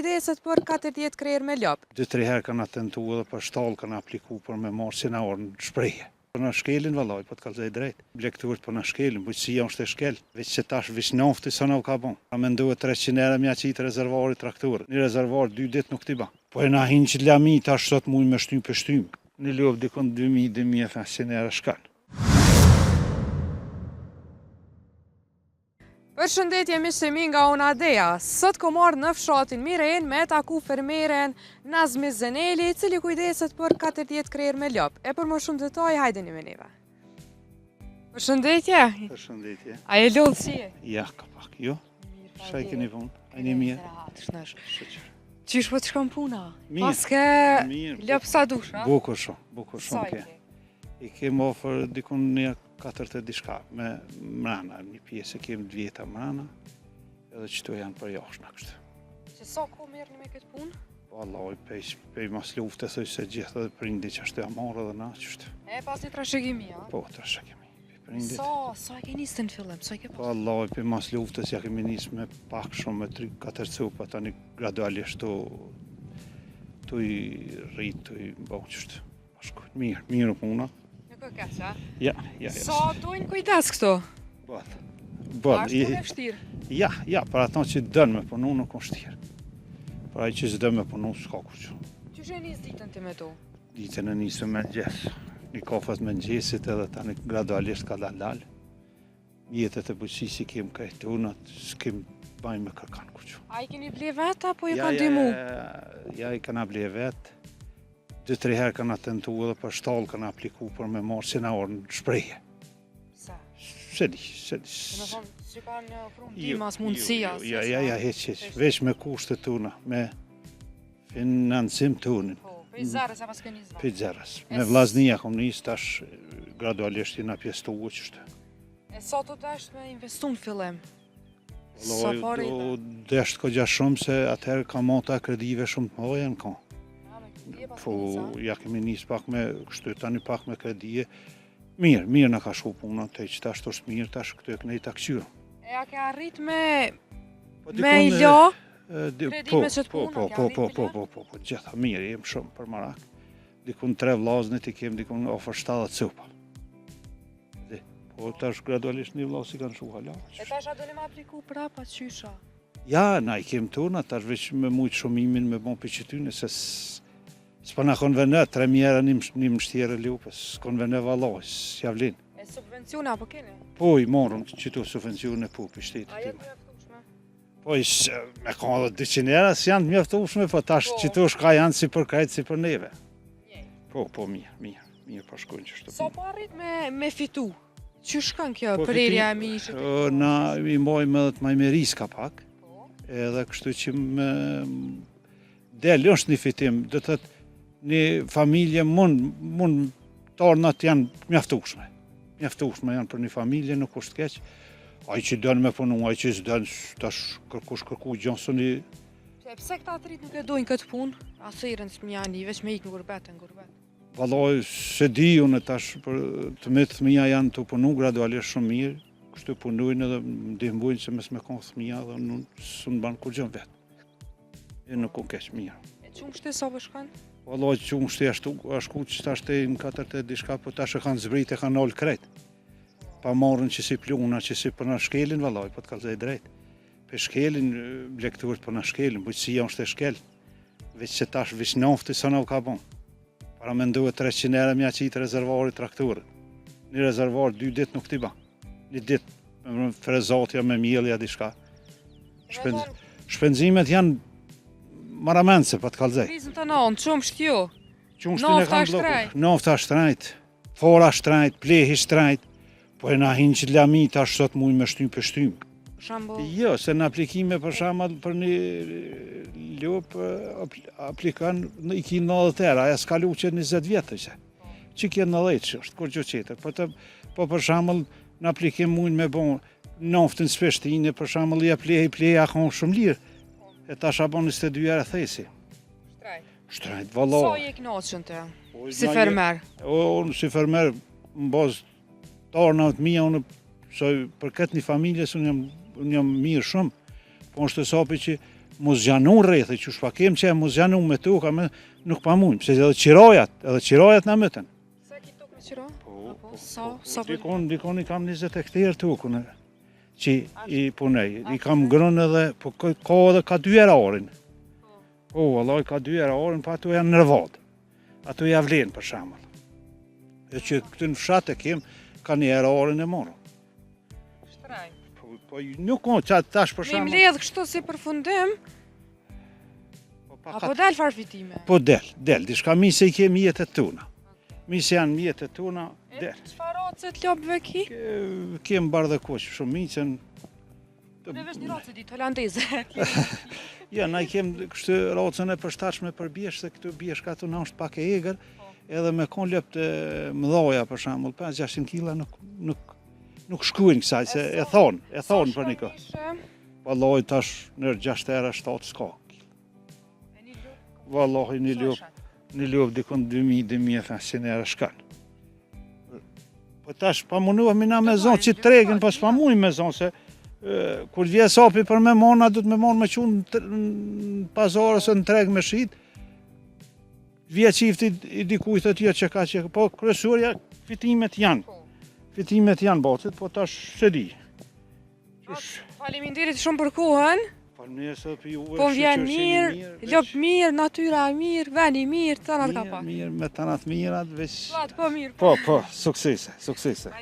kujdeset për 40 krerë me lop. 2-3 herë kanë tentu edhe për shtallë kanë apliku për me marrë si në orën shprehje. Për në shkelin vallaj, po të kalzaj drejt. Blekturët për në shkelin, bujqësia është e shkel. Veç që tash vish nofti sa në ka bon. A me ndohet 300 herë mja qitë rezervari trakturë. Një rezervar 2 ditë nuk t'i ba. Po e na hinë që lami tash sot mujnë me shtymë për shtymë. Një lop dikon 2000-2500 herë shkanë. Përshëndetje miqësimi nga Onadeja. Sot ko marrë në fshatin Miren me taku fermeren Nazmi Zeneli, cili kujdeset për 40 krerë me lop. E për më shumë detaj, hajdeni me neve. Përshëndetje. Përshëndetje. A e lodhë si e? Ja, ka pak, jo. Shaj keni punë, a një mirë. Qish po të shkon puna? Mirë. Paske lop sa dush, a? Bukur shumë ke. I kem ofër dikun një 4 diçka me mrana, një pjesë e kem 2 vjeta mrana, edhe qëto janë për jashtë në kështë. Që sa ko merrni me këtë punë? Po Allah, pej mas lufte, thoj se gjithë edhe prindi që ashtë e amarë edhe na qështë. E pas një trashëgimi, a? Po, trashëgimi, pej prindit. Sa e ke nisë në fillim, sa e ke pas? Po Allah, pej mas luftës ja kemi nisë me pak shumë, me 3-4 cupa, tani gradualisht tu i rritë, tu i bëhë qështë. Mirë puna. Ja. Sa dojnë kujdes këto? Bëllë. Ashtë punë e vështirë? Ja, për ato që dënë me punu nuk është shtirë. Për ajo që s'dë me punu s'ka kuqë. Qështë e nisë ditën ti me to? Ditën e nisë me gjesë. Një kofët me gjesit edhe tani gradualisht ka dalë. Jetët e bujqësi kem kajtunat, s'kem bajnë me kërkan kuqë. A i keni ble vetë apo ju kanë dimu? Ja, i kanë ble vetë. 2-3 herë kanë tentu edhe për shtallë kanë apliku për me marrë si në orën shprehje. Sa? Se di. Në thonë, që kanë ofruar ndihmas, mundësia? Ja, heq. Veç me kushtet tuna, me financim tunin. Po, pej zarës apo s'ke nisë? Pej zarës. Me vllaznia kom nisë tash gradualisht jena pjesë të uqështë. E sa të deshtë me investu në fillim? Do deshtë ko gja shumë se atëherë ka mota kredive shumë të mëdha në ka. Po, ja kemi nisë pak me kështu, tani pak me kredije. Mirë në ka shku puna, të që tash është mirë, tash këtu e kënej të aksyra. E a ke arrit me i lo kredime që të puna? Po, gjitha mirë, jem shumë për marak. Dikun 3 vllaznit i kem dikun ofër 70 cupa. Po, tash gradualisht një vllaz i kanë shu hala. E tash a do një me apliku prapa qysha? Ja, na i kem tona, tash veç me mujtë shumimin me bon për qëtyne, se s'pa na konvene, 3 mjera një mështjere lupës, konvene valoj, s'javlin. E subvencione apo kene? Po, i morën qëto subvencione po për shtetit. A jetë mjaftushme? Po, me ka edhe 200 era s'janë mjaftushme, po tash qëto shka janë si për krejtë, si për neve. Po, mirë për shkojnë qështu. Sa po arrit me fitu? Që shkan kjo përerja e mishët? Na i mbojmë edhe të majmeris ka pak, edhe kështu që me del është një fitim, dhe të thëtë një familje mund tornat janë mjaftushme. Mjaftushme janë për një familje, nuk është keq. Aj që dënë me punu, aj që s'dënë, tash kërku gjonësën i... Pse këta atrit nuk e dojnë këtë punë? Asirën s'mjani, veç me ikë në gurbet. Valoj, se di unë tash për të me të thmija janë të punu gradualisht shumë mirë, kështu punujnë edhe ndihmbujnë se mes me konë thmija dhe së në banë kur gjënë vetë. E nuk unë keq mirë. E qumë shte sa përshkan? Valoj, qumë shte ashtu që tash të në 4 diçka, po tash e kanë zbrit e kanë ollë krejt. Pa marrën që si pluna, që si për në shkelin, valoj, po të kalzaj drejt. Për shkelin, blekturët për në shkelin, bujqësia është e shkel. Veç që tash vish nofti sa në ka bon. Para me ndohet 300 herë mja qitë rezervari trakturë. Një rezervar 2 ditë nuk t'i ba. Një ditë me frezatja, me mjelja, diçka. Shpenzimet janë maramense, pa të kalzej. Prizën të nënë, qumë shtjo? Nofta shtrajt. Nofta shtrajt, fora shtrajt, plehi shtrajt. Po e na hinë që lami tash sot mujnë me shtymë për shtymë. Jo, se në aplikime për shembull për një lop aplikan i ki 90 era, aja s'ka lu që 20 vjetë që kje 90 që është, kur gjë qeter. Po për shembull në aplikim mujnë me bon noftin s'peshtine, për shembull ja plehi akon shumë lirë. E tash a bon 22 era thesi. Shtrajt, valla. Sa je kënaqur të? Si fermer? Unë si fermer, në bazë tarnat mija, unë për këtë një familjes, unë jam mirë shumë, po është të sapi që mu zgjanu rrethi, që shpa kem që e mu zgjanu me tuka, nuk pa mujnë, pëse edhe qirojat në mëtën. Sa ki tuk me qiro? Dikon i kam 20 hektarë tukën, që i punej, i kam grënë edhe, po ka edhe ka 2 herarin. Po, Allah ka 2 herarin, pa ato janë nërvad. Ato ja vlenë për shamëll. E që këtë në fshat e kem, ka 1 herarin e morë. Shtraj. Po nuk o qatë tash për shamëll. Mi mledh kështu si përfundim, apo del farfitime? Po del, dishka mi se i kemi jetët tuna. Mi se janë mjetët tuna, del. E qëfar rocet lopëve ki? Kem bardhe koqë, shumë micën. Në vesh një rocet ditë holandeze. Ja, na i kem kështë rocën e përshtatshme për bjesh, se këtu bjesh ka të në është pak e egrë, edhe me kon lëp të mëdhoja për shambull, 5-600 kila nuk shkruajnë kësaj, se e thonë për një kohë. Vallahi tash nër 6 era 7 s'ka. Vallahi një lopë dikon 2000-2500 era shkan. Po tash pa munduam na me zonë që tregën, po s'pa mujnë me zonë, se kur vje sapi për me mona, du të me monë me qunë në pazarë ose në tregë me shit, vje qifti i dikujt të tjetë që ka që, po kryesurja fitimet janë bacit, po tash se di. Faleminderit shumë për kohën. Po vjen mirë, lopë mirë, natyra mirë, veni mirë, tanat ka pak. Mirë, me tanat mirat, veç... Po mirë. Po, suksese.